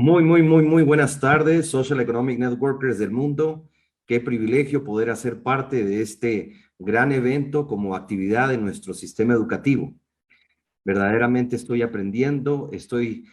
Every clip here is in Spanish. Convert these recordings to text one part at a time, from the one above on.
Muy buenas tardes, Social Economic Networkers del mundo. Qué privilegio poder hacer parte de este gran evento como actividad de nuestro sistema educativo. Verdaderamente estoy aprendiendo, estoy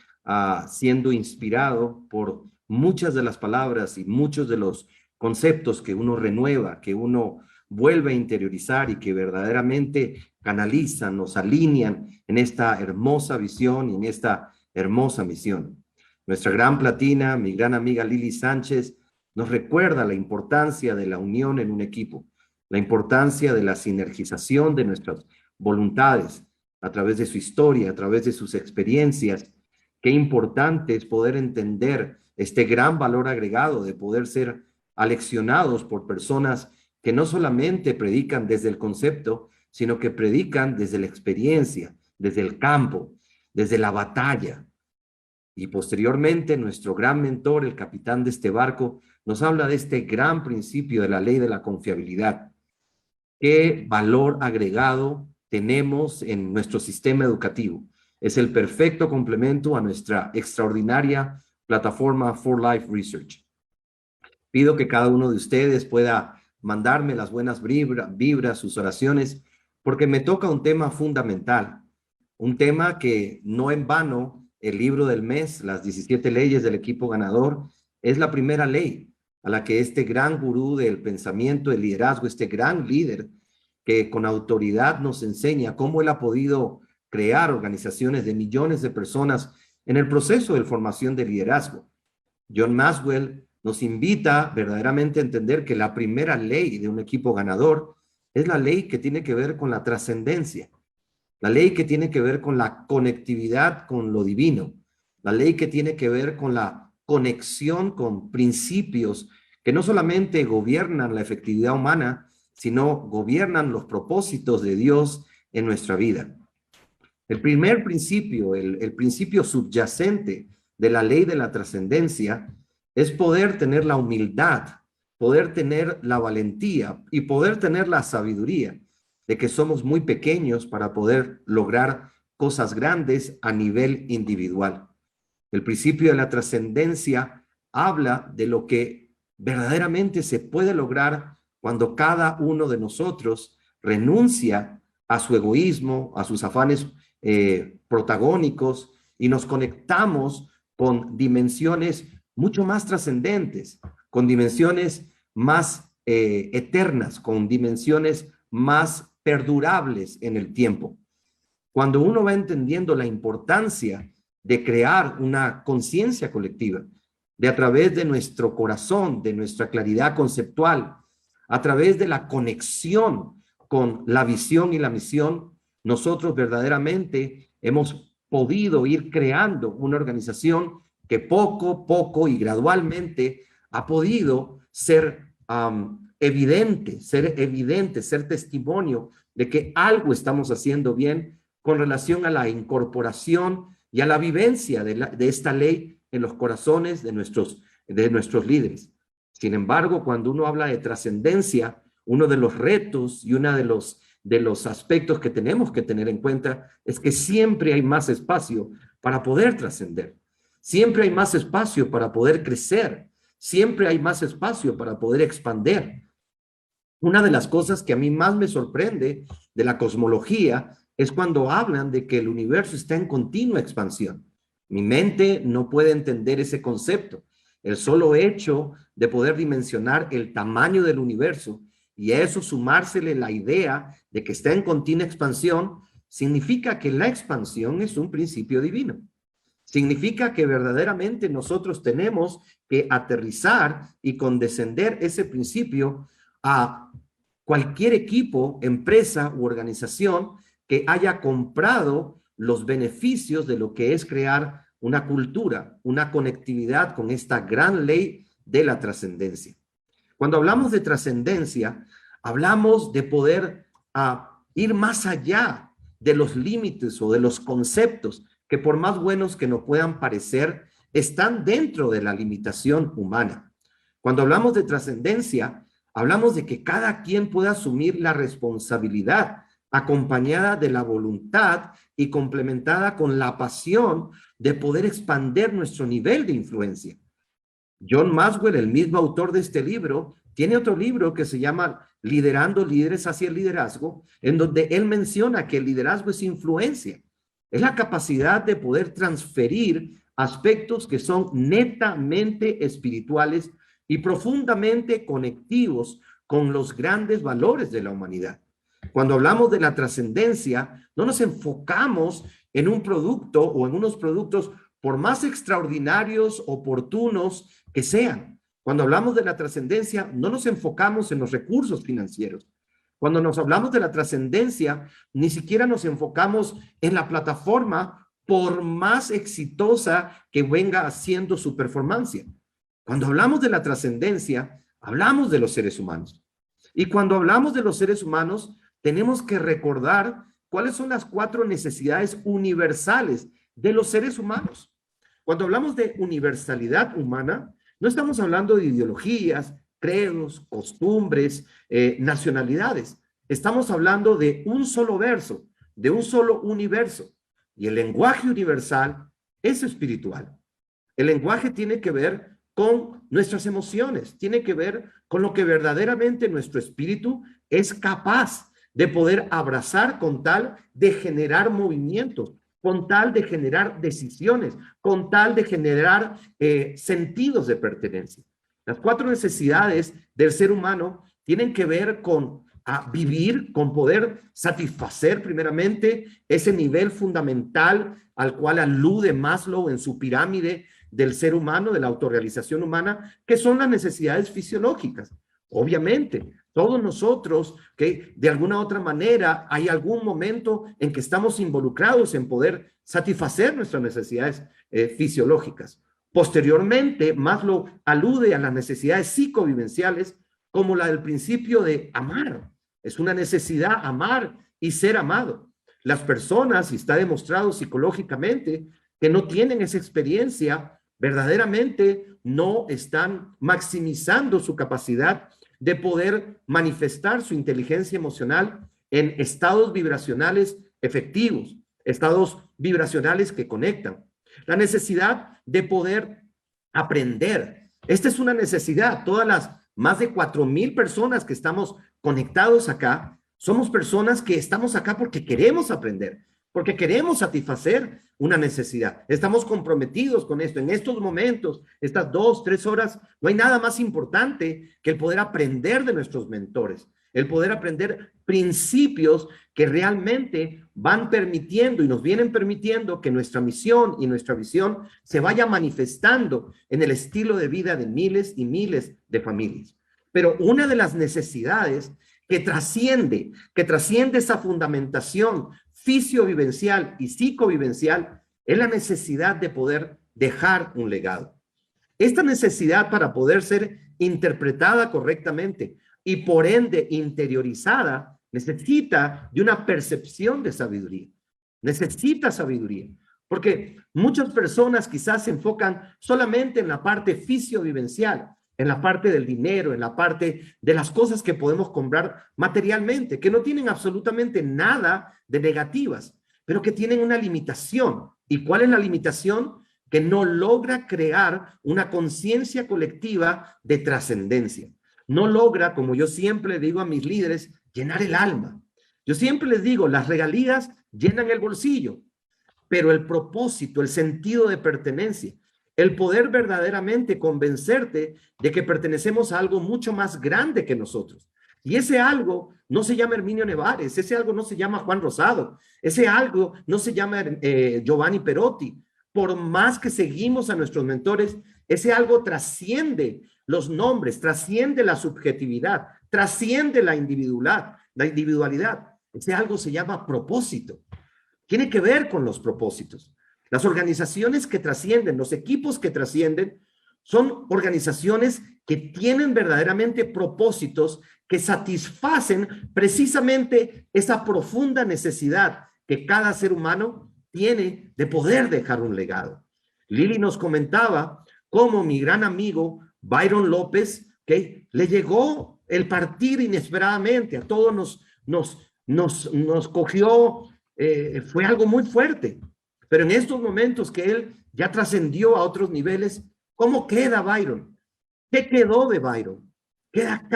siendo inspirado por muchas de las palabras y muchos de los conceptos que uno renueva, que uno vuelve a interiorizar y que verdaderamente canalizan, nos alinean en esta hermosa visión y en esta hermosa misión. Nuestra gran platina, mi gran amiga Lili Sánchez, nos recuerda la importancia de la unión en un equipo, la importancia de la sinergización de nuestras voluntades, a través de su historia, a través de sus experiencias. Qué importante es poder entender este gran valor agregado de poder ser aleccionados por personas que no solamente predican desde el concepto, sino que predican desde la experiencia, desde el campo, desde la batalla. Y posteriormente, nuestro gran mentor, el capitán de este barco, nos habla de este gran principio de la ley de la confiabilidad. ¿Qué valor agregado tenemos en nuestro sistema educativo? Es el perfecto complemento a nuestra extraordinaria plataforma For Life Research. Pido que cada uno de ustedes pueda mandarme las buenas vibras, sus oraciones, porque me toca un tema fundamental, un tema que no en vano el libro del mes, las 17 leyes del equipo ganador, es la primera ley a la que este gran gurú del pensamiento, del liderazgo, este gran líder que con autoridad nos enseña cómo él ha podido crear organizaciones de millones de personas en el proceso de formación de liderazgo. John Maxwell nos invita verdaderamente a entender que la primera ley de un equipo ganador es la ley que tiene que ver con la trascendencia, la ley que tiene que ver con la conectividad con lo divino, la ley que tiene que ver con la conexión con principios que no solamente gobiernan la efectividad humana, sino gobiernan los propósitos de Dios en nuestra vida. El primer principio, el principio subyacente de la ley de la trascendencia es poder tener la humildad, poder tener la valentía y poder tener la sabiduría de que somos muy pequeños para poder lograr cosas grandes a nivel individual. El principio de la trascendencia habla de lo que verdaderamente se puede lograr cuando cada uno de nosotros renuncia a su egoísmo, a sus afanes protagónicos y nos conectamos con dimensiones mucho más trascendentes, con dimensiones más eternas, con dimensiones más perdurables en el tiempo. Cuando uno va entendiendo la importancia de crear una conciencia colectiva, de a través de nuestro corazón, de nuestra claridad conceptual, a través de la conexión con la visión y la misión, nosotros verdaderamente hemos podido ir creando una organización que poco a poco y gradualmente ha podido ser evidente, ser testimonio de que algo estamos haciendo bien con relación a la incorporación y a la vivencia de esta ley en los corazones de nuestros líderes. Sin embargo, cuando uno habla de trascendencia, uno de los retos y uno de los aspectos que tenemos que tener en cuenta es que siempre hay más espacio para poder trascender. Siempre hay más espacio para poder crecer. Siempre hay más espacio para poder expandir. Una de las cosas que a mí más me sorprende de la cosmología es cuando hablan de que el universo está en continua expansión. Mi mente no puede entender ese concepto. El solo hecho de poder dimensionar el tamaño del universo y a eso sumársele la idea de que está en continua expansión, significa que la expansión es un principio divino. Significa que verdaderamente nosotros tenemos que aterrizar y condescender ese principio a cualquier equipo, empresa u organización que haya comprado los beneficios de lo que es crear una cultura, una conectividad con esta gran ley de la trascendencia. Cuando hablamos de trascendencia, hablamos de poder ir más allá de los límites o de los conceptos que por más buenos que nos puedan parecer, están dentro de la limitación humana. Cuando hablamos de trascendencia, hablamos de que cada quien pueda asumir la responsabilidad acompañada de la voluntad y complementada con la pasión de poder expandir nuestro nivel de influencia. John Maxwell, el mismo autor de este libro, tiene otro libro que se llama Liderando líderes hacia el liderazgo, en donde él menciona que el liderazgo es influencia, es la capacidad de poder transferir aspectos que son netamente espirituales y profundamente conectivos con los grandes valores de la humanidad. Cuando hablamos de la trascendencia, no nos enfocamos en un producto o en unos productos por más extraordinarios, oportunos que sean. Cuando hablamos de la trascendencia, no nos enfocamos en los recursos financieros. Cuando nos hablamos de la trascendencia, ni siquiera nos enfocamos en la plataforma, por más exitosa que venga haciendo su performance. Cuando hablamos de la trascendencia, hablamos de los seres humanos. Y cuando hablamos de los seres humanos, tenemos que recordar cuáles son las 4 necesidades universales de los seres humanos. Cuando hablamos de universalidad humana, no estamos hablando de ideologías, credos, costumbres, nacionalidades. Estamos hablando de un solo verso, de un solo universo. Y el lenguaje universal es espiritual. El lenguaje tiene que ver con nuestras emociones, tiene que ver con lo que verdaderamente nuestro espíritu es capaz de poder abrazar con tal de generar movimientos, con tal de generar decisiones, con tal de generar sentidos de pertenencia. Las 4 necesidades del ser humano tienen que ver con vivir, con poder satisfacer primeramente ese nivel fundamental al cual alude Maslow en su pirámide del ser humano, de la autorrealización humana, que son las necesidades fisiológicas. Obviamente, todos nosotros que de alguna u otra manera hay algún momento en que estamos involucrados en poder satisfacer nuestras necesidades fisiológicas. Posteriormente, Maslow alude a las necesidades psicovivenciales como la del principio de amar. Es una necesidad amar y ser amado. Las personas, y está demostrado psicológicamente, que no tienen esa experiencia, verdaderamente no están maximizando su capacidad de poder manifestar su inteligencia emocional en estados vibracionales efectivos, estados vibracionales que conectan. La necesidad de poder aprender. Esta es una necesidad. Todas las más de 4,000 personas que estamos conectados acá, somos personas que estamos acá porque queremos aprender, porque queremos satisfacer una necesidad. Estamos comprometidos con esto. En estos momentos, estas 2, 3 horas, no hay nada más importante que el poder aprender de nuestros mentores, el poder aprender principios que realmente van permitiendo y nos vienen permitiendo que nuestra misión y nuestra visión se vaya manifestando en el estilo de vida de miles y miles de familias. Pero una de las necesidades que trasciende esa fundamentación fisiovivencial y psicovivencial es la necesidad de poder dejar un legado. Esta necesidad, para poder ser interpretada correctamente y por ende interiorizada, necesita de una percepción de sabiduría. Necesita sabiduría, porque muchas personas quizás se enfocan solamente en la parte fisiovivencial, en la parte del dinero, en la parte de las cosas que podemos comprar materialmente, que no tienen absolutamente nada de negativas, pero que tienen una limitación. ¿Y cuál es la limitación? Que no logra crear una conciencia colectiva de trascendencia. No logra, como yo siempre le digo a mis líderes, llenar el alma. Yo siempre les digo, las regalías llenan el bolsillo, pero el propósito, el sentido de pertenencia, el poder verdaderamente convencerte de que pertenecemos a algo mucho más grande que nosotros. Y ese algo no se llama Herminio Nevares, ese algo no se llama Juan Rosado, ese algo no se llama Giovanni Perotti. Por más que seguimos a nuestros mentores, ese algo trasciende los nombres, trasciende la subjetividad, trasciende la individualidad. Ese algo se llama propósito. Tiene que ver con los propósitos. Las organizaciones que trascienden, los equipos que trascienden, son organizaciones que tienen verdaderamente propósitos que satisfacen precisamente esa profunda necesidad que cada ser humano tiene de poder dejar un legado. Lili nos comentaba cómo mi gran amigo Byron López, le llegó el partir inesperadamente. A todos nos nos cogió, fue algo muy fuerte. Pero en estos momentos que él ya trascendió a otros niveles, ¿cómo queda Byron? ¿Qué quedó de Byron? Queda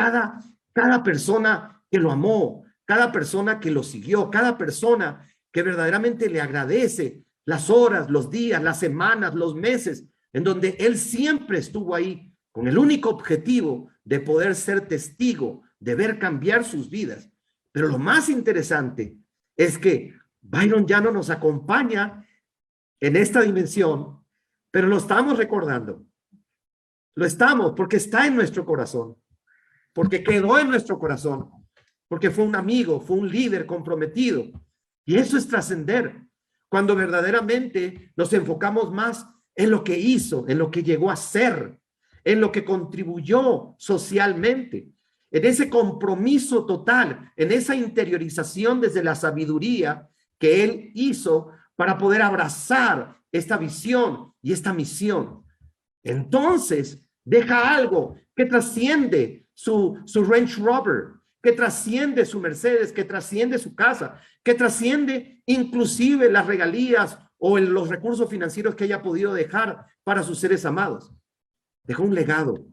cada persona que lo amó, cada persona que lo siguió, cada persona que verdaderamente le agradece las horas, los días, las semanas, los meses, en donde él siempre estuvo ahí con el único objetivo de poder ser testigo, de ver cambiar sus vidas. Pero lo más interesante es que Byron ya no nos acompaña en esta dimensión, pero lo estamos recordando. Lo estamos porque está en nuestro corazón, porque quedó en nuestro corazón, porque fue un amigo, fue un líder comprometido. Y eso es trascender, cuando verdaderamente nos enfocamos más en lo que hizo, en lo que llegó a ser, en lo que contribuyó socialmente, en ese compromiso total, en esa interiorización desde la sabiduría que él hizo para poder abrazar esta visión y esta misión. Entonces, deja algo que trasciende su Range Rover, que trasciende su Mercedes, que trasciende su casa, que trasciende inclusive las regalías o los recursos financieros que haya podido dejar para sus seres amados. Dejó un legado,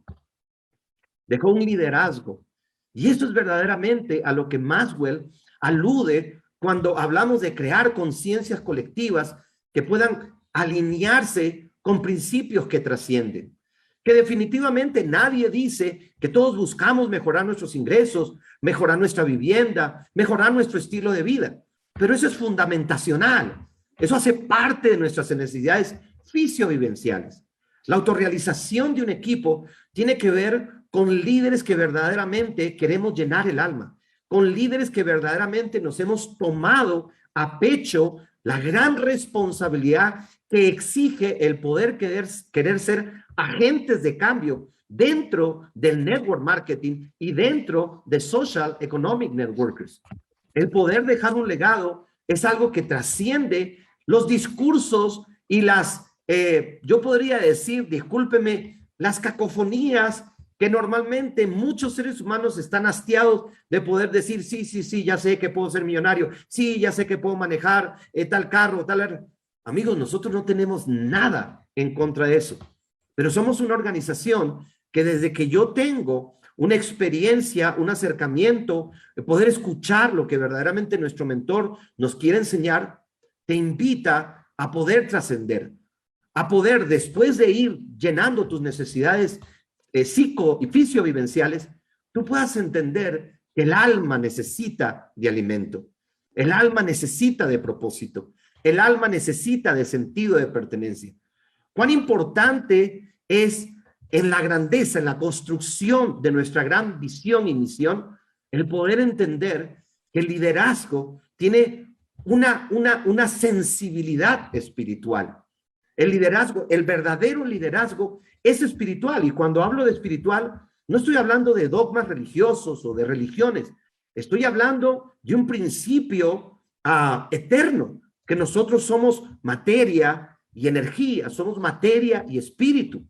dejó un liderazgo. Y eso es verdaderamente a lo que Maxwell alude cuando hablamos de crear conciencias colectivas que puedan alinearse con principios que trascienden. Que definitivamente nadie dice que todos buscamos mejorar nuestros ingresos, mejorar nuestra vivienda, mejorar nuestro estilo de vida. Pero eso es fundamentacional. Eso hace parte de nuestras necesidades fisiovivenciales. La autorrealización de un equipo tiene que ver con líderes que verdaderamente queremos llenar el alma, con líderes que verdaderamente nos hemos tomado a pecho la gran responsabilidad que exige el poder querer ser agentes de cambio dentro del network marketing y dentro de social economic networkers. El poder dejar un legado es algo que trasciende los discursos y yo podría decir, discúlpeme, las cacofonías que normalmente muchos seres humanos están hastiados de poder decir, sí, ya sé que puedo ser millonario, sí, ya sé que puedo manejar tal carro, tal... Amigos, nosotros no tenemos nada en contra de eso, pero somos una organización que desde que yo tengo una experiencia, un acercamiento, poder escuchar lo que verdaderamente nuestro mentor nos quiere enseñar, te invita a poder trascender, a poder, después de ir llenando tus necesidades psico y fisiovivenciales, tú puedas entender que el alma necesita de alimento, el alma necesita de propósito, el alma necesita de sentido de pertenencia. Cuán importante es en la grandeza, en la construcción de nuestra gran visión y misión, el poder entender que el liderazgo tiene una sensibilidad espiritual. El liderazgo, el verdadero liderazgo es espiritual. Y cuando hablo de espiritual, no estoy hablando de dogmas religiosos o de religiones. Estoy hablando de un principio eterno, que nosotros somos materia y energía, somos materia y espíritu.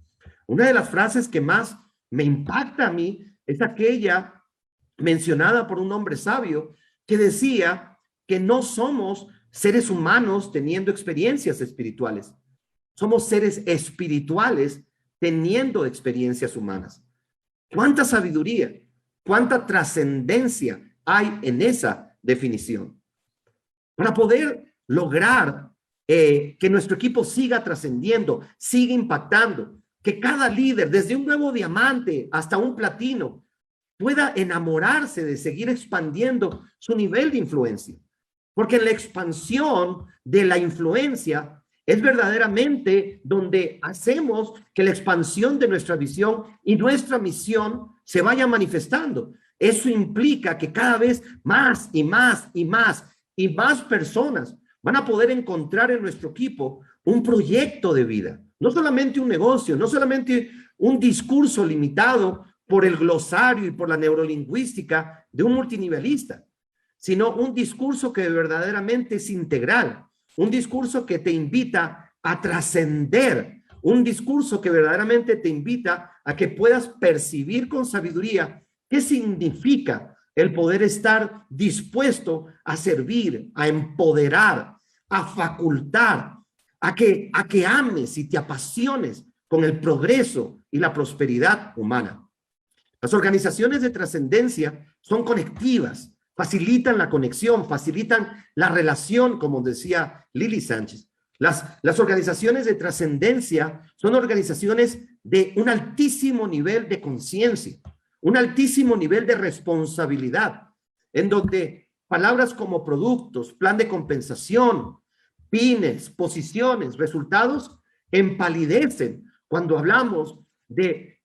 Una de las frases que más me impacta a mí es aquella mencionada por un hombre sabio que decía que no somos seres humanos teniendo experiencias espirituales. Somos seres espirituales teniendo experiencias humanas. ¿Cuánta sabiduría, cuánta trascendencia hay en esa definición? Para poder lograr que nuestro equipo siga trascendiendo, siga impactando, que cada líder, desde un nuevo diamante hasta un platino, pueda enamorarse de seguir expandiendo su nivel de influencia. Porque en la expansión de la influencia es verdaderamente donde hacemos que la expansión de nuestra visión y nuestra misión se vaya manifestando. Eso implica que cada vez más y más y más y más personas van a poder encontrar en nuestro equipo un proyecto de vida. No solamente un negocio, no solamente un discurso limitado por el glosario y por la neurolingüística de un multinivelista, sino un discurso que verdaderamente es integral, un discurso que te invita a trascender, un discurso que verdaderamente te invita a que puedas percibir con sabiduría qué significa el poder estar dispuesto a servir, a empoderar, a facultar, a que ames y te apasiones con el progreso y la prosperidad humana. Las organizaciones de trascendencia son conectivas, facilitan la conexión, facilitan la relación, como decía Lili Sánchez. Las organizaciones de trascendencia son organizaciones de un altísimo nivel de conciencia, un altísimo nivel de responsabilidad, en donde palabras como productos, plan de compensación, fines, posiciones, resultados, empalidecen cuando hablamos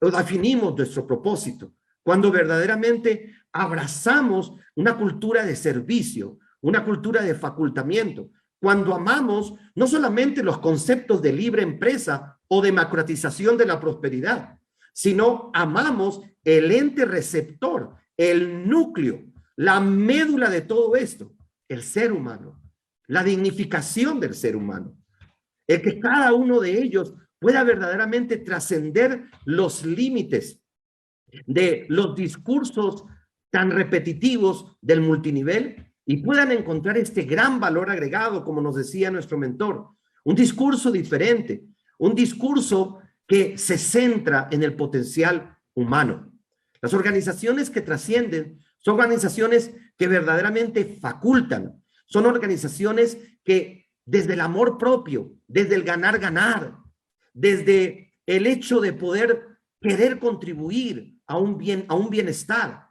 o definimos nuestro propósito, cuando verdaderamente abrazamos una cultura de servicio, una cultura de facultamiento, cuando amamos no solamente los conceptos de libre empresa o democratización de la prosperidad, sino amamos el ente receptor, el núcleo, la médula de todo esto, el ser humano, la dignificación del ser humano, el que cada uno de ellos pueda verdaderamente trascender los límites de los discursos tan repetitivos del multinivel y puedan encontrar este gran valor agregado, como nos decía nuestro mentor, un discurso diferente, un discurso que se centra en el potencial humano. Las organizaciones que trascienden son organizaciones que verdaderamente facultan, son organizaciones que desde el amor propio, desde el ganar, desde el hecho de poder querer contribuir a un bienestar.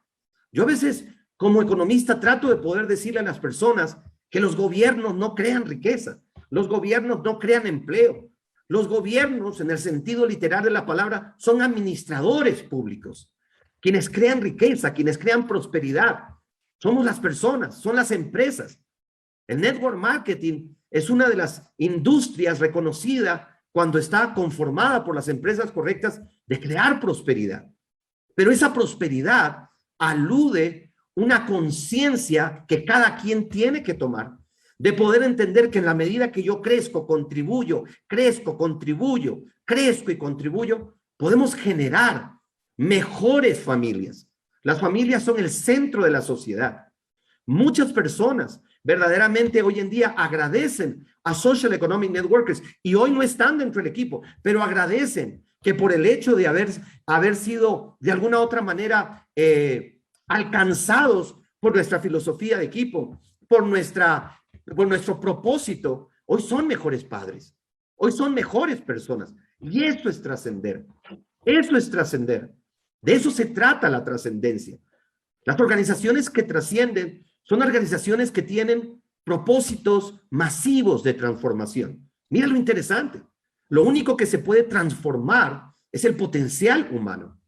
Yo a veces, como economista, trato de poder decirle a las personas que los gobiernos no crean riqueza, los gobiernos no crean empleo, los gobiernos, en el sentido literal de la palabra, son administradores públicos, quienes crean riqueza, quienes crean prosperidad. Somos las personas, son las empresas. El network marketing es una de las industrias reconocida cuando está conformada por las empresas correctas de crear prosperidad. Pero esa prosperidad alude una conciencia que cada quien tiene que tomar, de poder entender que en la medida que yo crezco, contribuyo, crezco y contribuyo, podemos generar mejores familias. Las familias son el centro de la sociedad. Muchas personas verdaderamente hoy en día agradecen a Social Economic Networkers y hoy no están dentro del equipo, pero agradecen que por el hecho de haber sido de alguna otra manera alcanzados por nuestra filosofía de equipo, por nuestro propósito, hoy son mejores padres, hoy son mejores personas. Y eso es trascender. Eso es trascender. De eso se trata la trascendencia. Las organizaciones que trascienden son organizaciones que tienen propósitos masivos de transformación. Mira lo interesante. Lo único que se puede transformar es el potencial humano.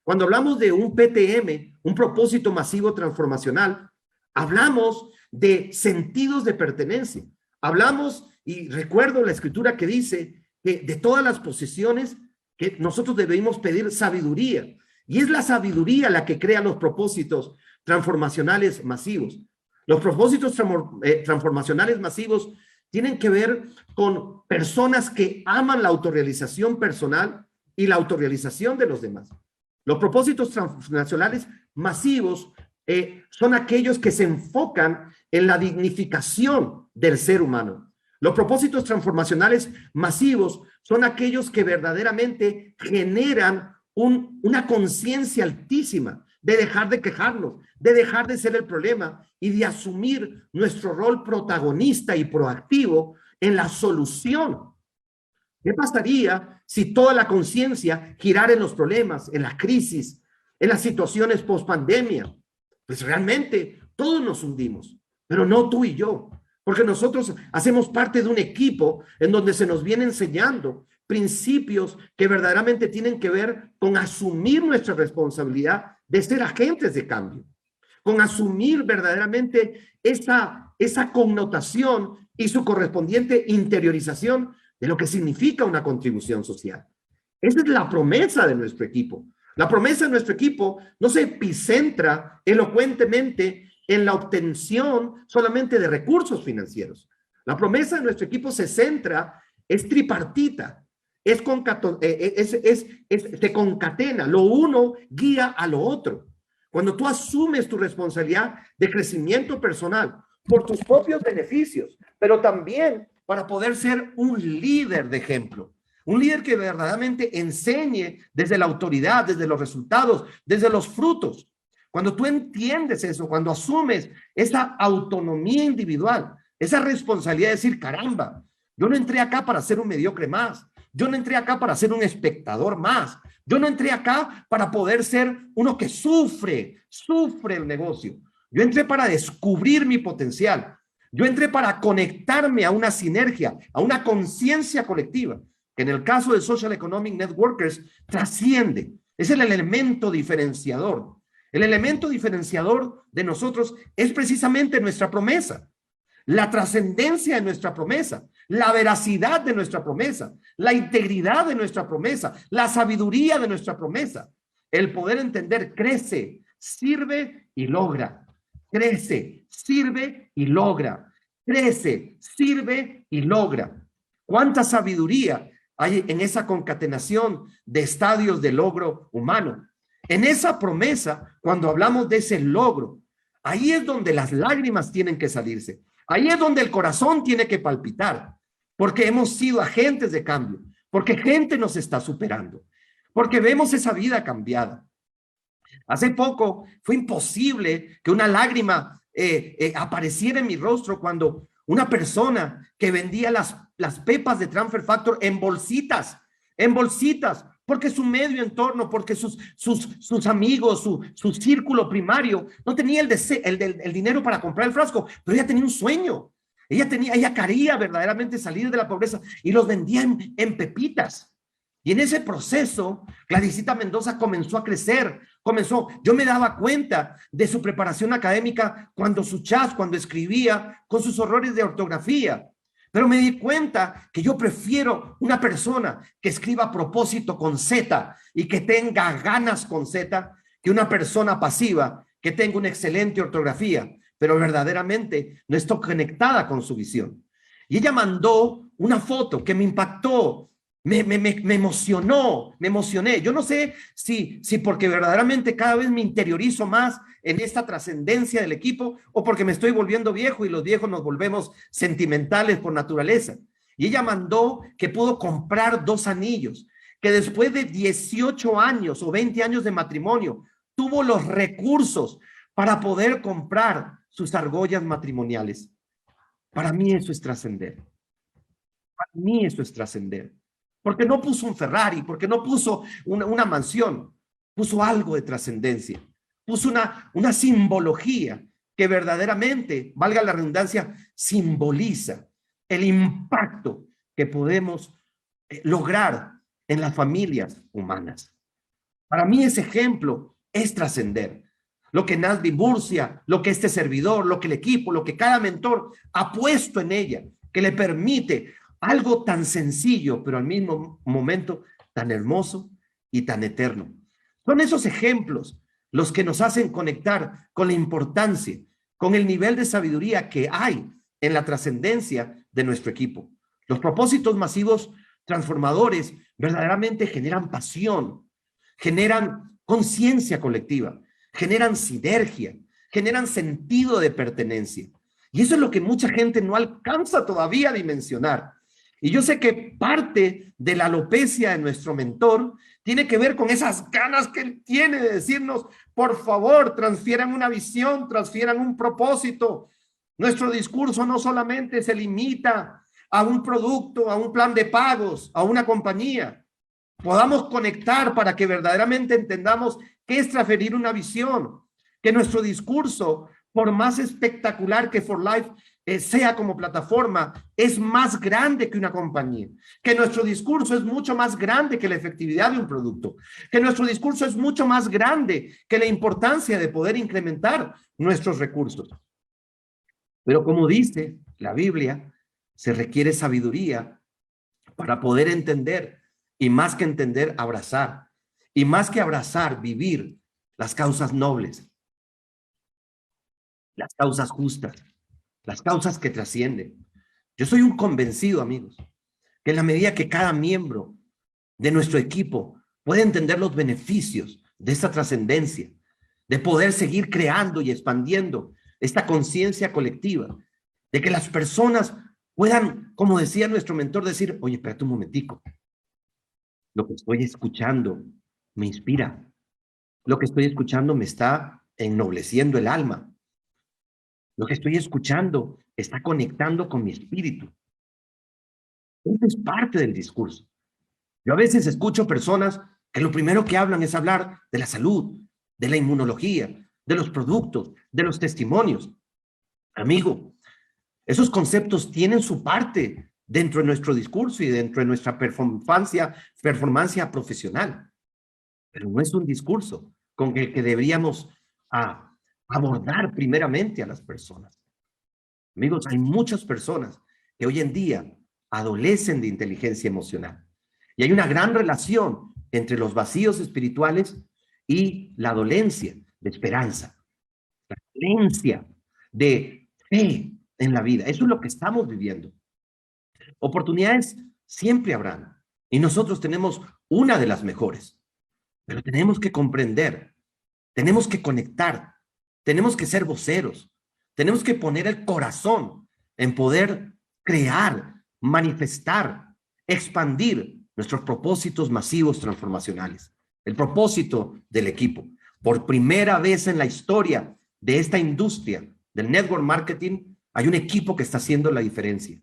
Cuando hablamos de un PTM, un propósito masivo transformacional, hablamos de sentidos de pertenencia. Hablamos, y recuerdo la escritura que dice que de todas las posesiones que nosotros debemos pedir sabiduría. Y es la sabiduría la que crea los propósitos transformacionales masivos. Los propósitos transformacionales masivos tienen que ver con personas que aman la autorrealización personal y la autorrealización de los demás. Los propósitos transformacionales masivos son aquellos que se enfocan en la dignificación del ser humano. Los propósitos transformacionales masivos son aquellos que verdaderamente generan una conciencia altísima de dejar de quejarnos, de dejar de ser el problema y de asumir nuestro rol protagonista y proactivo en la solución. ¿Qué pasaría si toda la conciencia girara en los problemas, en la crisis, en las situaciones post-pandemia? Pues realmente todos nos hundimos, pero no tú y yo, porque nosotros hacemos parte de un equipo en donde se nos viene enseñando principios que verdaderamente tienen que ver con asumir nuestra responsabilidad de ser agentes de cambio, con asumir verdaderamente esa connotación y su correspondiente interiorización de lo que significa una contribución social. Esa es la promesa de nuestro equipo. La promesa de nuestro equipo no se epicentra elocuentemente en la obtención solamente de recursos financieros. La promesa de nuestro equipo se centra, es tripartita, se concatena, lo uno guía a lo otro. cuando tú asumes tu responsabilidad de crecimiento personal por tus propios beneficios, pero también para poder ser un líder de ejemplo. Un líder que verdaderamente enseñe desde la autoridad, desde los resultados, desde los frutos. Cuando tú entiendes eso, cuando asumes esa autonomía individual, esa responsabilidad de decir, caramba, yo no entré acá para ser un mediocre más. Yo no entré acá para ser un espectador más. Yo no entré acá para poder ser uno que sufre el negocio. Yo entré para descubrir mi potencial. Yo entré para conectarme a una sinergia, a una conciencia colectiva, que en el caso de Social Economic Networkers trasciende. Es el elemento diferenciador. El elemento diferenciador de nosotros es precisamente nuestra promesa, la trascendencia de nuestra promesa, la veracidad de nuestra promesa, la integridad de nuestra promesa, la sabiduría de nuestra promesa. El poder entender crece, sirve y logra. Crece, sirve y logra. Crece, sirve y logra. ¿Cuánta sabiduría hay en esa concatenación de estadios de logro humano? En esa promesa, cuando hablamos de ese logro, ahí es donde las lágrimas tienen que salirse. Ahí es donde el corazón tiene que palpitar, porque hemos sido agentes de cambio, porque gente nos está superando, porque vemos esa vida cambiada. Hace poco fue imposible que una lágrima apareciera en mi rostro cuando una persona que vendía las pepas de Transfer Factor en bolsitas, porque su medio entorno, porque sus amigos, su círculo primario no tenía el dinero para comprar el frasco, pero ella tenía un sueño. Ella quería verdaderamente salir de la pobreza y los vendía en pepitas. Y en ese proceso, Claricita Mendoza comenzó a crecer, yo me daba cuenta de su preparación académica cuando escribía con sus errores de ortografía. Pero me di cuenta que yo prefiero una persona que escriba propósito con Z y que tenga ganas con Z que una persona pasiva que tenga una excelente ortografía, pero verdaderamente no está conectada con su visión. Y ella mandó una foto que me impactó, me emocionó, me emocioné. Yo no sé si porque verdaderamente cada vez me interiorizo más en esta trascendencia del equipo o porque me estoy volviendo viejo y los viejos nos volvemos sentimentales por naturaleza. Y ella mandó que pudo comprar 2 anillos, que después de 18 años o 20 años de matrimonio, tuvo los recursos para poder comprar sus argollas matrimoniales. Para mí eso es trascender. Para mí eso es trascender. Porque no puso un Ferrari, porque no puso una mansión, puso algo de trascendencia, puso una simbología que verdaderamente, valga la redundancia, simboliza el impacto que podemos lograr en las familias humanas. Para mí ese ejemplo es trascender. Lo que Nasby Murcia, lo que este servidor, lo que el equipo, lo que cada mentor ha puesto en ella, que le permite algo tan sencillo, pero al mismo momento tan hermoso y tan eterno. Son esos ejemplos los que nos hacen conectar con la importancia, con el nivel de sabiduría que hay en la trascendencia de nuestro equipo. Los propósitos masivos transformadores verdaderamente generan pasión, generan conciencia colectiva, generan sinergia, generan sentido de pertenencia. Y eso es lo que mucha gente no alcanza todavía a dimensionar. Y yo sé que parte de la alopecia de nuestro mentor tiene que ver con esas ganas que él tiene de decirnos, por favor, transfieran una visión, transfieran un propósito. Nuestro discurso no solamente se limita a un producto, a un plan de pagos, a una compañía. Podamos conectar para que verdaderamente entendamos qué es transferir una visión, que nuestro discurso, por más espectacular que For Life sea como plataforma, es más grande que una compañía, que nuestro discurso es mucho más grande que la efectividad de un producto, que nuestro discurso es mucho más grande que la importancia de poder incrementar nuestros recursos. Pero como dice la Biblia, se requiere sabiduría para poder entender, y más que entender, abrazar, y más que abrazar, vivir las causas nobles, las causas justas, las causas que trascienden. Yo soy un convencido, amigos, que en la medida que cada miembro de nuestro equipo puede entender los beneficios de esta trascendencia, de poder seguir creando y expandiendo esta conciencia colectiva, de que las personas puedan, como decía nuestro mentor, decir, oye, espérate un momentico, lo que estoy escuchando me inspira, lo que estoy escuchando me está ennobleciendo el alma, lo que estoy escuchando está conectando con mi espíritu. Eso es parte del discurso. Yo a veces escucho personas que lo primero que hablan es hablar de la salud, de la inmunología, de los productos, de los testimonios. Amigo, esos conceptos tienen su parte dentro de nuestro discurso y dentro de nuestra performance profesional, pero no es un discurso con el que deberíamos abordar primeramente a las personas. Amigos, hay muchas personas que hoy en día adolecen de inteligencia emocional y hay una gran relación entre los vacíos espirituales y la dolencia de esperanza, la dolencia de fe en la vida. Eso es lo que estamos viviendo. Oportunidades siempre habrán y nosotros tenemos una de las mejores, pero tenemos que comprender, tenemos que conectar, tenemos que ser voceros, tenemos que poner el corazón en poder crear, manifestar, expandir nuestros propósitos masivos transformacionales. El propósito del equipo. Por primera vez en la historia de esta industria del network marketing, hay un equipo que está haciendo la diferencia.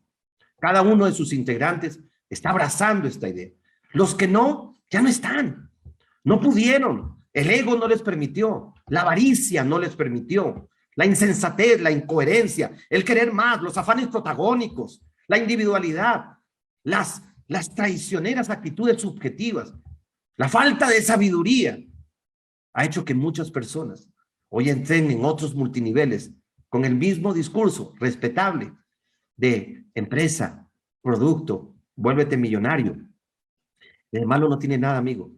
Cada uno de sus integrantes está abrazando esta idea. Los que no, ya no están. No pudieron. El ego no les permitió. La avaricia no les permitió. La insensatez, la incoherencia, el querer más, los afanes protagónicos, la individualidad, las traicioneras actitudes subjetivas, la falta de sabiduría ha hecho que muchas personas hoy entren en otros multiniveles con el mismo discurso respetable de empresa, producto, vuélvete millonario. De malo no tiene nada, amigo,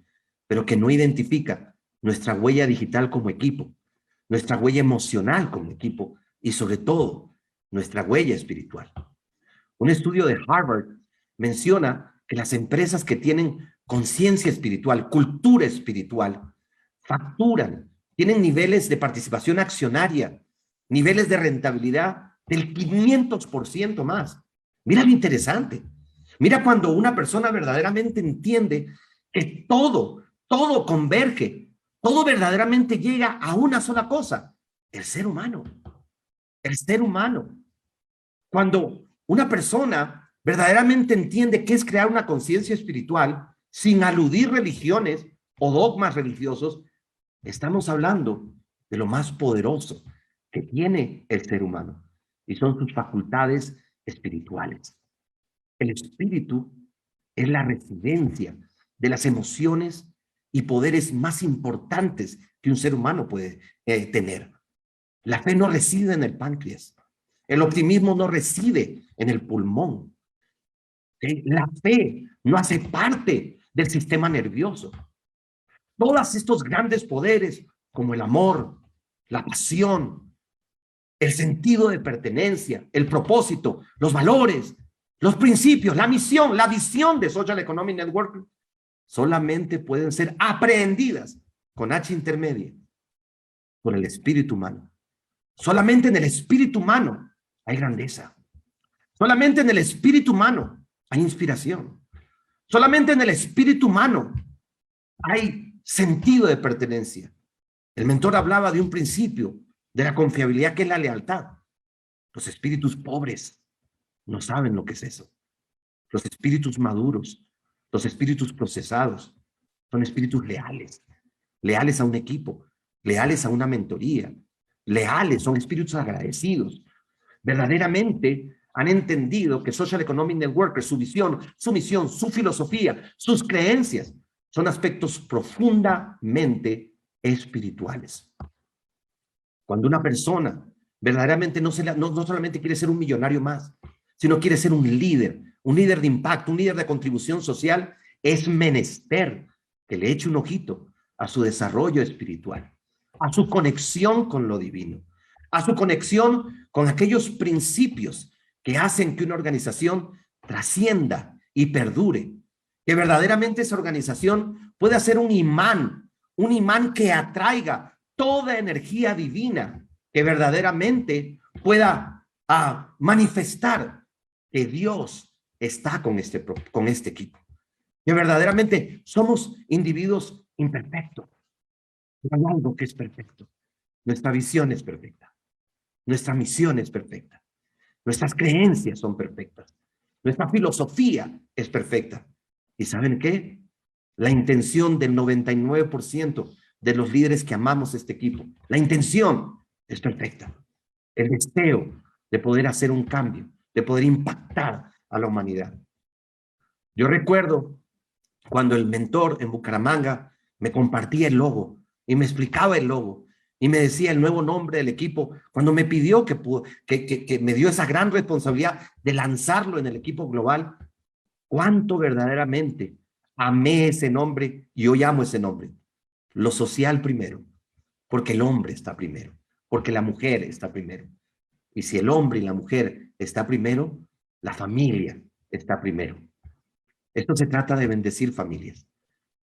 pero que no identifica nuestra huella digital como equipo, nuestra huella emocional como equipo y sobre todo nuestra huella espiritual. Un estudio de Harvard menciona que las empresas que tienen conciencia espiritual, cultura espiritual, facturan, tienen niveles de participación accionaria, niveles de rentabilidad del 500% más. Mira lo interesante. Mira cuando una persona verdaderamente entiende que todo converge, todo verdaderamente llega a una sola cosa, el ser humano. El ser humano. Cuando una persona verdaderamente entiende qué es crear una conciencia espiritual sin aludir religiones o dogmas religiosos, estamos hablando de lo más poderoso que tiene el ser humano y son sus facultades espirituales. El espíritu es la residencia de las emociones y poderes más importantes que un ser humano puede tener. La fe no reside en el páncreas. El optimismo no reside en el pulmón. La fe no hace parte del sistema nervioso. Todos estos grandes poderes, como el amor, la pasión, el sentido de pertenencia, el propósito, los valores, los principios, la misión, la visión de Social Economic Network, solamente pueden ser aprehendidas con H intermedia por el espíritu humano. Solamente en el espíritu humano hay grandeza. Solamente en el espíritu humano hay inspiración. Solamente en el espíritu humano hay sentido de pertenencia. El mentor hablaba de un principio de la confiabilidad que es la lealtad. Los espíritus pobres no saben lo que es eso. Los espíritus maduros, los espíritus procesados, son espíritus leales, leales a un equipo, leales a una mentoría, leales, son espíritus agradecidos. Verdaderamente han entendido que Social Economic Networkers, su visión, su misión, su filosofía, sus creencias, son aspectos profundamente espirituales. Cuando una persona verdaderamente no solamente quiere ser un millonario más, sino quiere ser un líder de impacto, un líder de contribución social, es menester que le eche un ojito a su desarrollo espiritual, a su conexión con lo divino, a su conexión con aquellos principios que hacen que una organización trascienda y perdure, que verdaderamente esa organización pueda ser un imán que atraiga toda energía divina que verdaderamente pueda manifestar que Dios está con este equipo. Que verdaderamente somos individuos imperfectos. Pero hay algo que es perfecto. Nuestra visión es perfecta. Nuestra misión es perfecta. Nuestras creencias son perfectas. Nuestra filosofía es perfecta. ¿Y saben qué? La intención del 99% de los líderes que amamos este equipo, la intención es perfecta. El deseo de poder hacer un cambio, de poder impactar a la humanidad. Yo recuerdo cuando el mentor en Bucaramanga me compartía el logo y me explicaba el logo y me decía el nuevo nombre del equipo, cuando me pidió que me dio esa gran responsabilidad de lanzarlo en el equipo global, cuánto verdaderamente amé ese nombre y hoy amo ese nombre. Lo social primero, porque el hombre está primero, porque la mujer está primero. Y si el hombre y la mujer está primero, la familia está primero. Esto se trata de bendecir familias.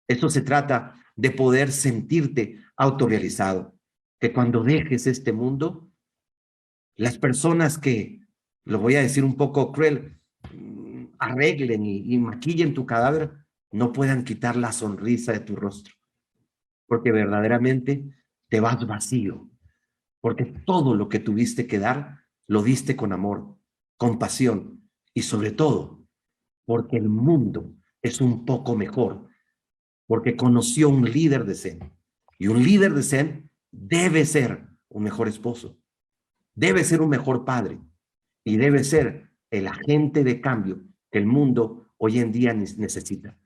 Esto se trata de poder sentirte autorrealizado. Que cuando dejes este mundo, las personas que, lo voy a decir un poco cruel, arreglen y maquillen tu cadáver, no puedan quitar la sonrisa de tu rostro. Porque verdaderamente te vas vacío. Porque todo lo que tuviste que dar, lo diste con amor, con pasión y sobre todo, porque el mundo es un poco mejor, porque conoció un líder de Zen. Y un líder de Zen debe ser un mejor esposo, debe ser un mejor padre y debe ser el agente de cambio que el mundo hoy en día necesita.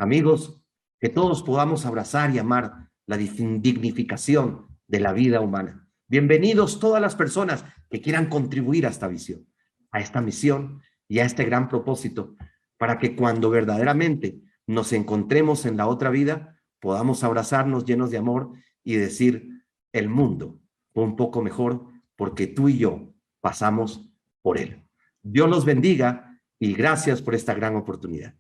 Amigos, que todos podamos abrazar y amar la dignificación de la vida humana. Bienvenidos todas las personas que quieran contribuir a esta visión, a esta misión y a este gran propósito, para que cuando verdaderamente nos encontremos en la otra vida, podamos abrazarnos llenos de amor y decir, el mundo fue un poco mejor porque tú y yo pasamos por él. Dios los bendiga y gracias por esta gran oportunidad.